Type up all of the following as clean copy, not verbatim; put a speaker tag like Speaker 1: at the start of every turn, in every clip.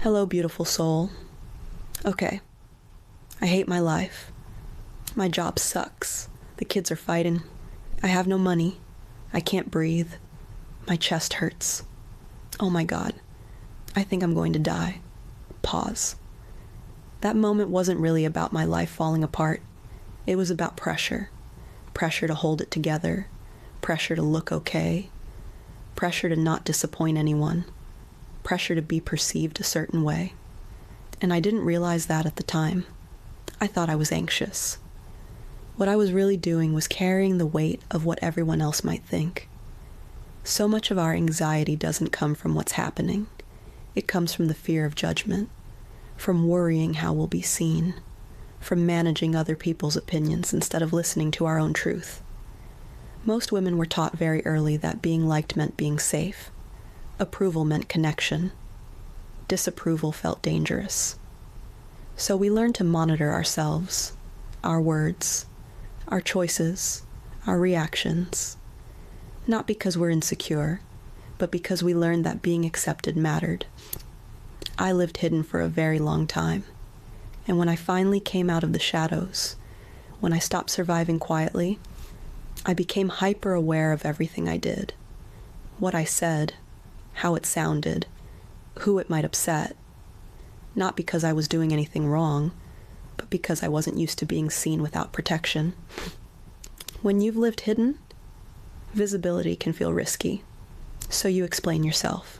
Speaker 1: Hello, beautiful soul. Okay, I hate my life. My job sucks. The kids are fighting. I have no money. I can't breathe. My chest hurts. Oh my God. I think I'm going to die. Pause. That moment wasn't really about my life falling apart. It was about pressure. Pressure to hold it together. Pressure to look okay. Pressure to not disappoint anyone. Pressure to be perceived a certain way. And I didn't realize that at the time. I thought I was anxious. What I was really doing was carrying the weight of what everyone else might think. So much of our anxiety doesn't come from what's happening. It comes from the fear of judgment, from worrying how we'll be seen, from managing other people's opinions instead of listening to our own truth. Most women were taught very early that being liked meant being safe. Approval meant connection. Disapproval felt dangerous. So we learned to monitor ourselves, our words, our choices, our reactions. Not because we're insecure, but because we learned that being accepted mattered. I lived hidden for a very long time, and when I finally came out of the shadows, when I stopped surviving quietly, I became hyper aware of everything I did, what I said, how it sounded, who it might upset. Not because I was doing anything wrong, but because I wasn't used to being seen without protection. When you've lived hidden, visibility can feel risky. So you explain yourself.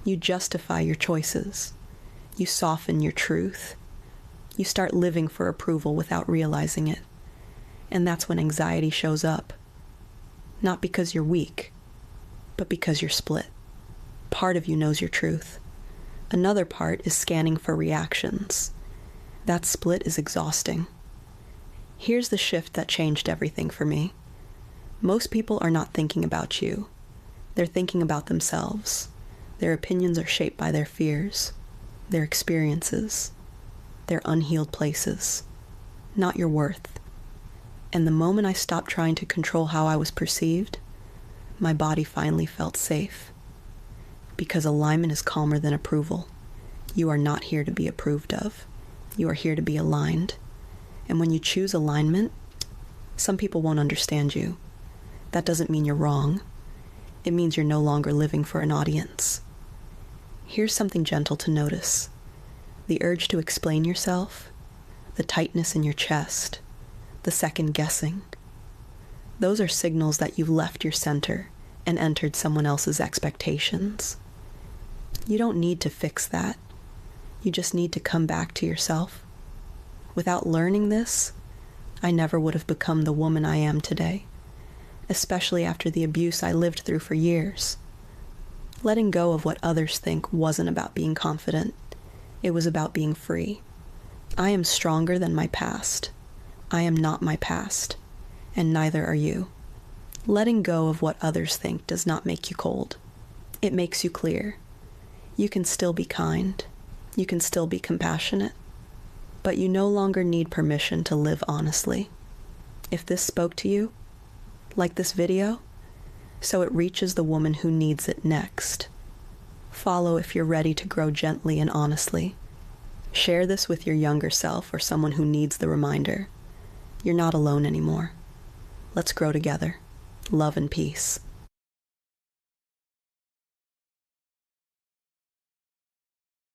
Speaker 1: You justify your choices. You soften your truth. You start living for approval without realizing it. And that's when anxiety shows up. Not because you're weak, but because you're split. Part of you knows your truth. Another part is scanning for reactions. That split is exhausting. Here's the shift that changed everything for me. Most people are not thinking about you. They're thinking about themselves. Their opinions are shaped by their fears, their experiences, their unhealed places, not your worth. And the moment I stopped trying to control how I was perceived, my body finally felt safe. Because alignment is calmer than approval. You are not here to be approved of. You are here to be aligned. And when you choose alignment, some people won't understand you. That doesn't mean you're wrong. It means you're no longer living for an audience. Here's something gentle to notice. The urge to explain yourself, the tightness in your chest, the second guessing. Those are signals that you've left your center and entered someone else's expectations. You don't need to fix that. You just need to come back to yourself. Without learning this, I never would have become the woman I am today, especially after the abuse I lived through for years. Letting go of what others think wasn't about being confident. It was about being free. I am stronger than my past. I am not my past, and neither are you. Letting go of what others think does not make you cold. It makes you clear. You can still be kind. You can still be compassionate. But you no longer need permission to live honestly. If this spoke to you, like this video, so it reaches the woman who needs it next. Follow if you're ready to grow gently and honestly. Share this with your younger self or someone who needs the reminder. You're not alone anymore. Let's grow together. Love and peace.